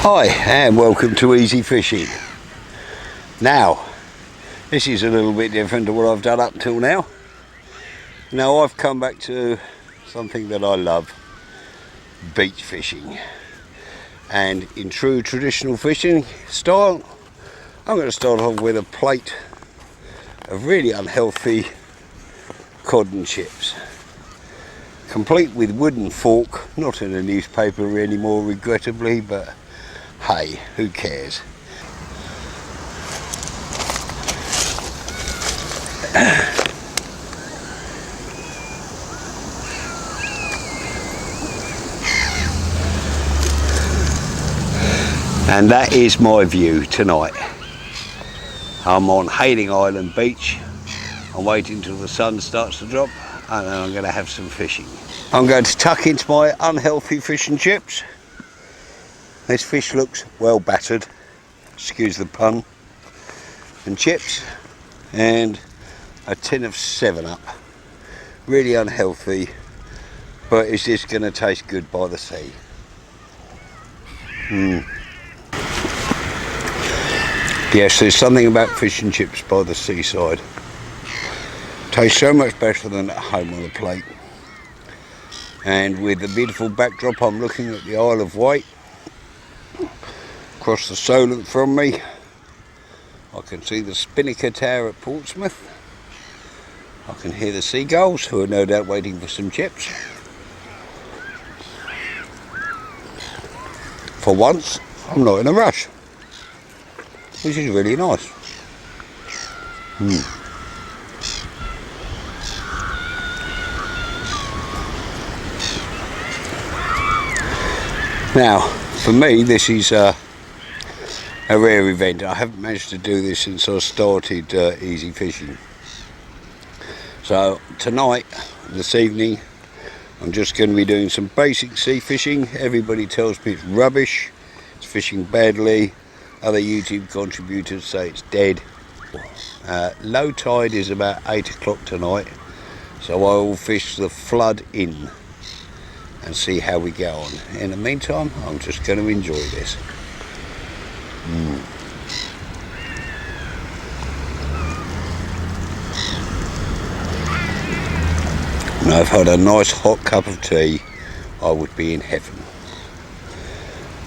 Hi and welcome to Easy Fishing. Now, this is a little bit different to what I've done up till now. Now I've come back to something that I love, beach fishing. And in true traditional fishing style, I'm going to start off with a plate of really unhealthy cod and chips. Complete with wooden fork, not in a newspaper anymore regrettably, but hey, who cares? And that is my view tonight. I'm on Hayling Island Beach. I'm waiting till the sun starts to drop and then I'm going to have some fishing. I'm going to tuck into my unhealthy fish and chips. This fish looks well battered, excuse the pun, and chips, and a tin of 7-Up. Really unhealthy, but is this going to taste good by the sea? Yes, there's something about fish and chips by the seaside. Tastes so much better than at home on the plate. And with the beautiful backdrop, I'm looking at the Isle of Wight. Across the Solent from me, I can see the Spinnaker Tower at Portsmouth. I can hear the seagulls, who are no doubt waiting for some chips. For once, I'm not in a rush, which is really nice. Now, for me, this is a rare event. I haven't managed to do this since I started Easy Fishing. So tonight, this evening, I'm just going to be doing some basic sea fishing. Everybody tells me it's rubbish, it's fishing badly. Other YouTube contributors say it's dead. Low tide is about 8 o'clock tonight, so I will fish the flood in and see how we go on. In the meantime, I'm just going to enjoy this. And I've had a nice hot cup of tea, I would be in heaven.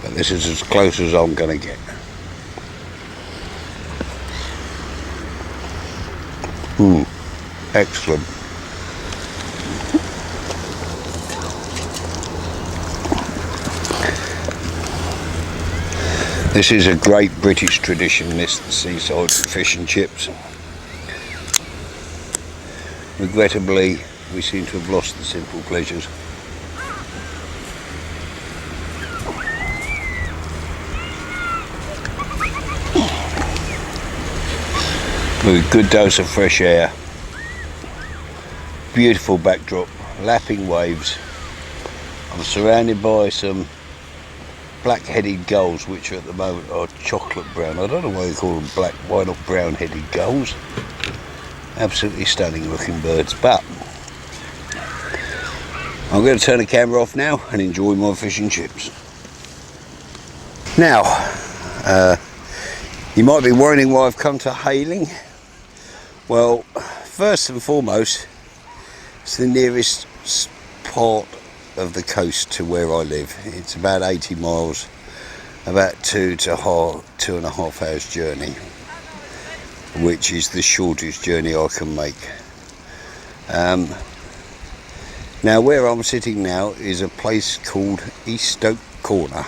But this is as close as I'm going to get. Excellent. This is a great British tradition, this seaside fish and chips. Regrettably, we seem to have lost the simple pleasures. With a good dose of fresh air, beautiful backdrop, lapping waves. I'm surrounded by some black-headed gulls, which at the moment are chocolate brown. I don't know why they call them black, why not brown-headed gulls? Absolutely stunning looking birds, but I'm going to turn the camera off now and enjoy my fish and chips. Now, you might be wondering why I've come to Hayling. Well, first and foremost, it's the nearest part of the coast to where I live. It's about 80 miles, about 2.5 hours journey, which is the shortest journey I can make. Now where I'm sitting now is a place called Eaststoke Corner.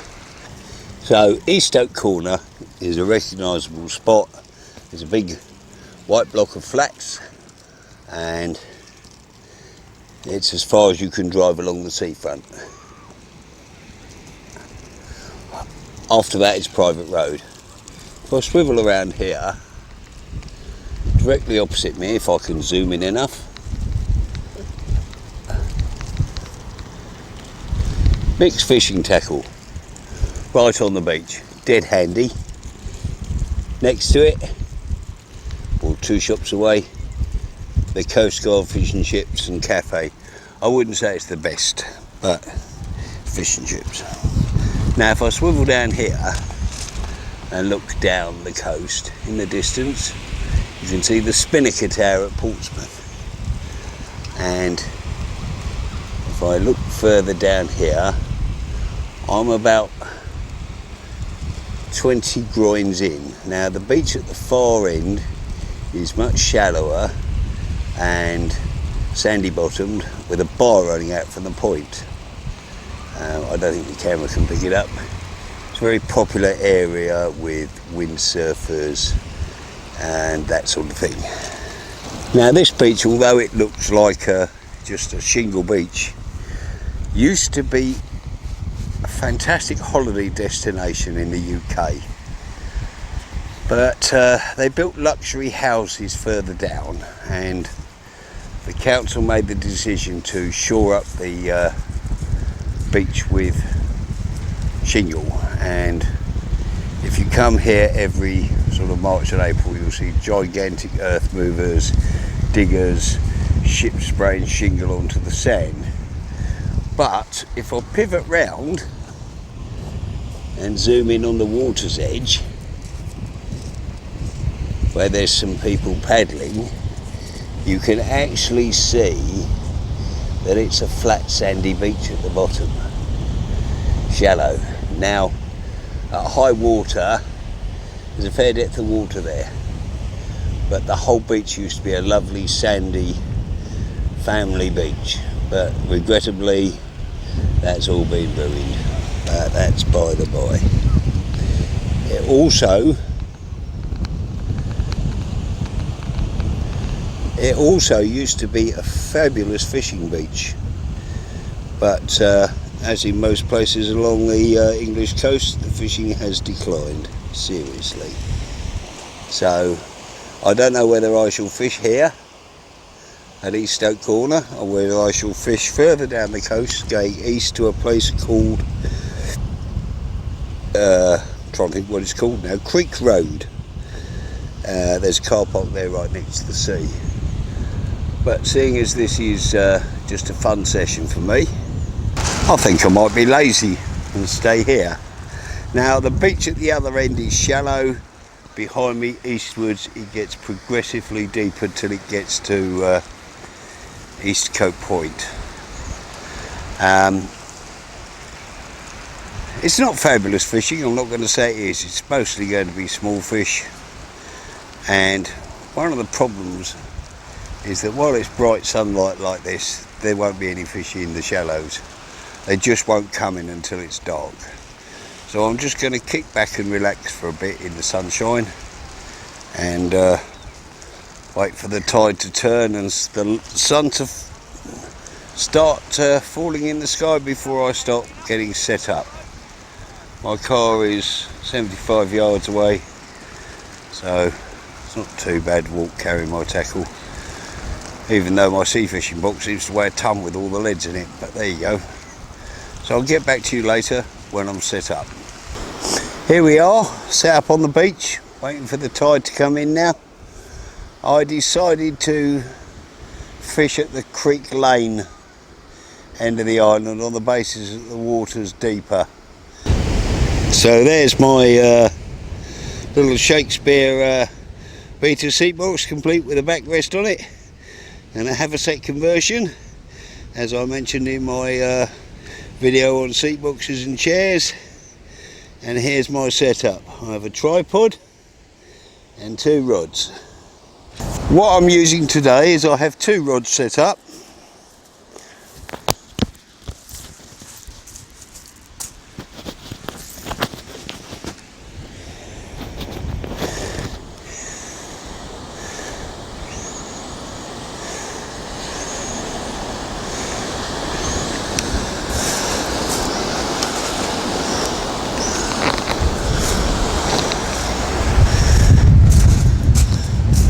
So Eaststoke Corner is a recognisable spot. There's a big white block of flats and it's as far as you can drive along the seafront. After that it's private road. If I swivel around here, directly opposite me, if I can zoom in enough, Mick's Fishing Tackle, right on the beach, dead handy. Next to it, or 2 shops away, the Coast Guard Fish and Chips and Cafe. I wouldn't say it's the best, but fish and chips. Now if I swivel down here and look down the coast in the distance, you can see the Spinnaker Tower at Portsmouth. And if I look further down here, I'm about 20 groins in. Now the beach at the far end is much shallower and sandy bottomed with a bar running out from the point. I don't think the camera can pick it up. It's a very popular area with windsurfers and that sort of thing. Now this beach, although it looks like just a shingle beach, used to be a fantastic holiday destination in the UK, but they built luxury houses further down, and the council made the decision to shore up the beach with shingle. And if you come here every sort of March and April, you'll see gigantic earth movers, diggers, ships spraying shingle onto the sand. But if I pivot round and zoom in on the water's edge, where there's some people paddling, you can actually see that it's a flat sandy beach at the bottom, shallow. Now at high water there's a fair depth of water there, but the whole beach used to be a lovely sandy family beach, but regrettably that's all been ruined. That's by the by. It also used to be a fabulous fishing beach, but as in most places along the English coast, the fishing has declined seriously. So I don't know whether I shall fish here at East Stoke Corner or whether I shall fish further down the coast, going east to a place called I'm trying to think what it's called now, Creek Road. There's a car park there right next to the sea. But seeing as this is just a fun session for me, I think I might be lazy and stay here. Now the beach at the other end is shallow. Behind me eastwards it gets progressively deeper till it gets to East Cope Point. It's not fabulous fishing, I'm not going to say it is. It's mostly going to be small fish, and one of the problems is that while it's bright sunlight like this, there won't be any fish in the shallows. They just won't come in until it's dark. So I'm just going to kick back and relax for a bit in the sunshine and wait for the tide to turn and the sun to start falling in the sky before I start getting set up. My car is 75 yards away, so it's not too bad to walk carrying my tackle, even though my sea fishing box seems to weigh a ton with all the leads in it, but there you go. So I'll get back to you later when I'm set up. Here we are, set up on the beach, waiting for the tide to come in now. I decided to fish at the Creek Lane end of the island on the basis that the water's deeper. So there's my little Shakespeare beta seat box, complete with a backrest on it and a haversack conversion, as I mentioned in my video on seat boxes and chairs. And here's my setup. I have a tripod and two rods. What I'm using today is I have two rods set up.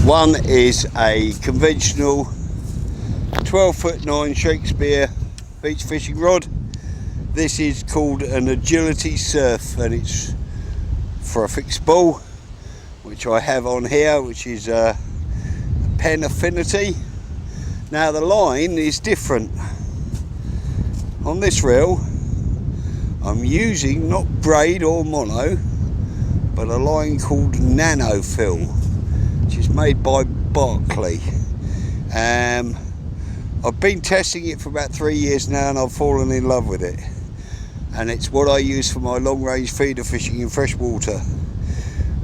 One is a conventional 12'9" Shakespeare beach fishing rod. This is called an Agility Surf, and it's for a fixed ball, which I have on here, which is a Penn Affinity. Now the line is different. On this reel I'm using not braid or mono, but a line called Nanofill, which is made by Barclay. I've been testing it for about 3 years now, and I've fallen in love with it. And it's what I use for my long range feeder fishing in freshwater,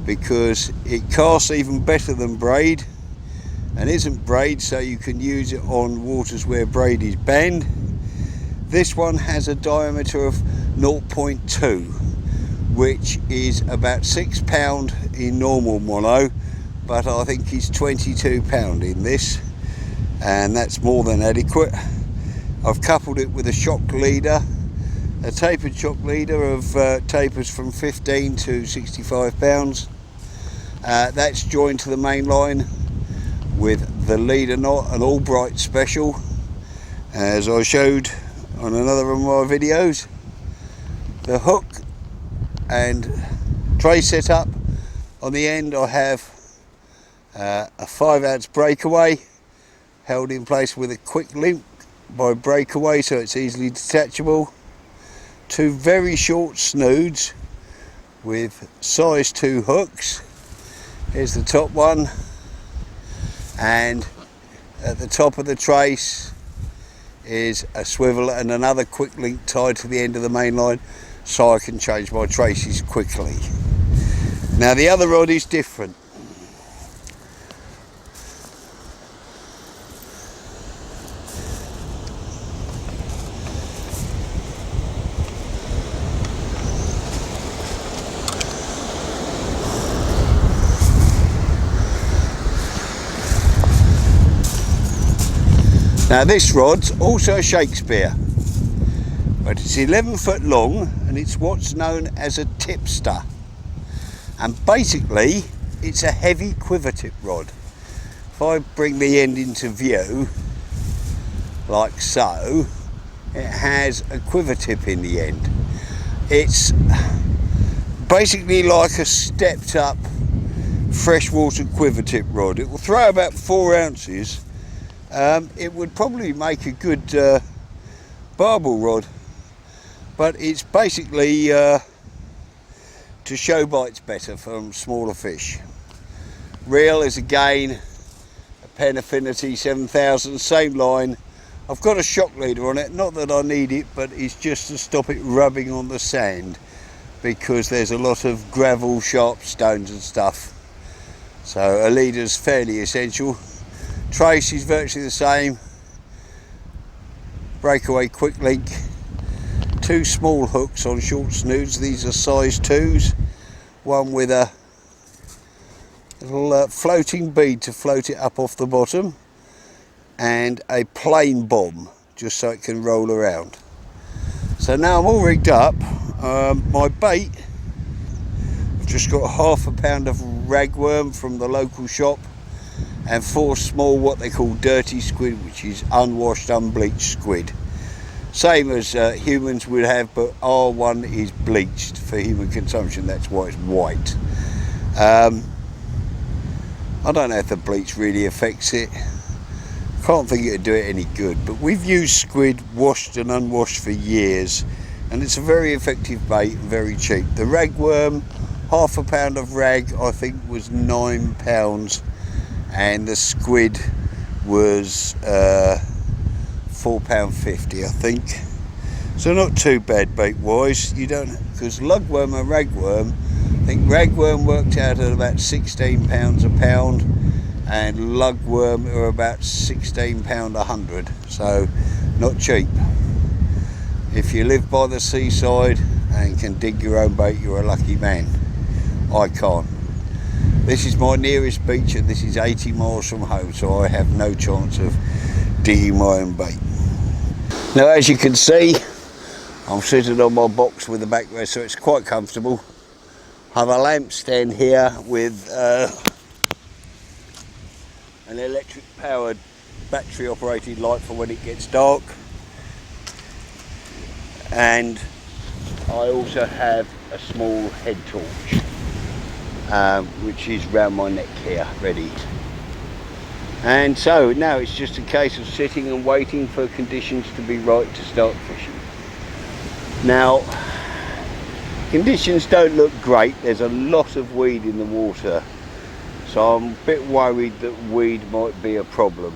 because it casts even better than braid and isn't braid, so you can use it on waters where braid is banned. This one has a diameter of 0.2, which is about £6 in normal mono, but I think it's £22 in this, and that's more than adequate. I've coupled it with a shock leader, a tapered shock leader of tapers from 15 to 65 pounds. That's joined to the main line with the leader knot, an Albright special, as I showed on another of my videos. The hook and tray setup, on the end I have a 5-ounce breakaway held in place with a quick link by breakaway, so it's easily detachable. 2 very short snoods with size 2 hooks. Here's the top one, and at the top of the trace is a swivel and another quick link tied to the end of the main line, so I can change my traces quickly. Now the other rod is different. Now this rod's also a Shakespeare, but it's 11 foot long and it's what's known as a tipster, and basically it's a heavy quiver tip rod. If I bring the end into view like so, it has a quiver tip in the end. It's basically like a stepped up freshwater quiver tip rod. It will throw about 4 ounces. It would probably make a good barbel rod, but it's basically to show bites better from smaller fish. Reel is again a Penn Affinity 7000, same line. I've got a shock leader on it, not that I need it, but it's just to stop it rubbing on the sand, because there's a lot of gravel, sharp stones and stuff, so a leader's fairly essential. Trace is virtually the same, breakaway quick link, 2 small hooks on short snoods. These are size 2s, one with a little floating bead to float it up off the bottom, and a plain bomb just so it can roll around. So now I'm all rigged up. My bait, I've just got ½ pound of ragworm from the local shop, and 4 small what they call dirty squid, which is unwashed, unbleached squid, same as humans would have, but our one is bleached for human consumption, that's why it's white. I don't know if the bleach really affects it, can't think it'd do it any good, but we've used squid washed and unwashed for years, and it's a very effective bait and very cheap. The ragworm, ½ pound of rag I think was £9, and the squid was £4.50 I think, so not too bad bait wise. You don't, because lugworm and ragworm, I think ragworm worked out at about £16 a pound, and lugworm are about £16 a hundred, so not cheap. If you live by the seaside and can dig your own bait, you're a lucky man. I can't. This is my nearest beach, and this is 80 miles from home, so I have no chance of digging my own bait. Now as you can see, I'm sitting on my box with the backrest, so it's quite comfortable. I have a lamp stand here with an electric powered battery operated light for when it gets dark, and I also have a small head torch, which is round my neck here, ready. And so now it's just a case of sitting and waiting for conditions to be right to start fishing. Now Conditions don't look great. There's a lot of weed in the water, so I'm a bit worried that weed might be a problem.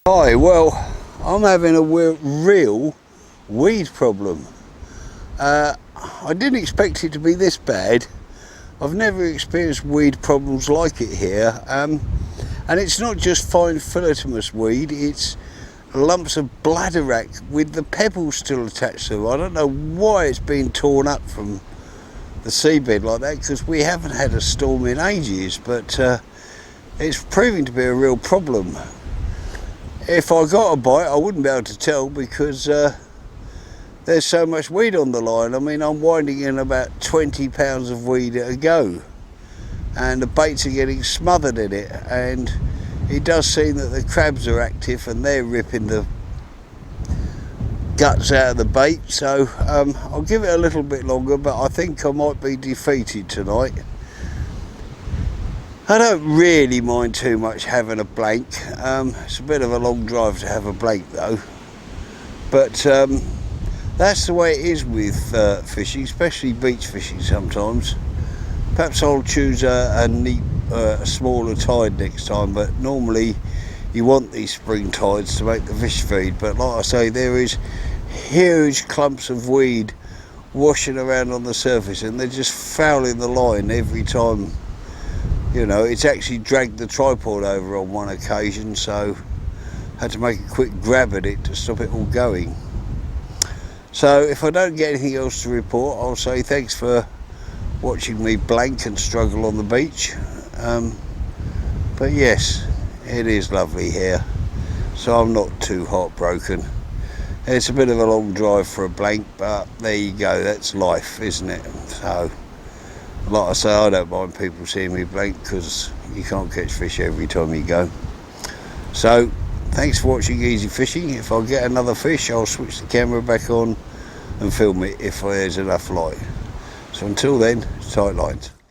Hi, well, I'm having a real weed problem. I didn't expect it to be this bad. I've never experienced weed problems like it here. And it's not just fine philodendron weed, it's lumps of bladderwrack with the pebbles still attached to them. I don't know why it's been torn up from the seabed like that, because we haven't had a storm in ages, but it's proving to be a real problem. If I got a bite, I wouldn't be able to tell, because there's so much weed on the line. I mean, I'm winding in about 20 pounds of weed at a go, and the baits are getting smothered in it, and it does seem that the crabs are active and they're ripping the guts out of the bait. So I'll give it a little bit longer, but I think I might be defeated tonight. I don't really mind too much having a blank. It's a bit of a long drive to have a blank though, but that's the way it is with fishing, especially beach fishing sometimes. Perhaps I'll choose a neat, smaller tide next time, but normally you want these spring tides to make the fish feed. But like I say, there is huge clumps of weed washing around on the surface, and they're just fouling the line every time. You know, it's actually dragged the tripod over on one occasion, so I had to make a quick grab at it to stop it all going. So if I don't get anything else to report, I'll say thanks for watching me blank and struggle on the beach. But yes, it is lovely here, so I'm not too heartbroken. It's a bit of a long drive for a blank, but there you go, that's life, isn't it? So like I say, I don't mind people seeing me blank, because you can't catch fish every time you go. So thanks for watching Easy Fishing. If I get another fish, I'll switch the camera back on and film it if there's enough light. So until then, tight lines.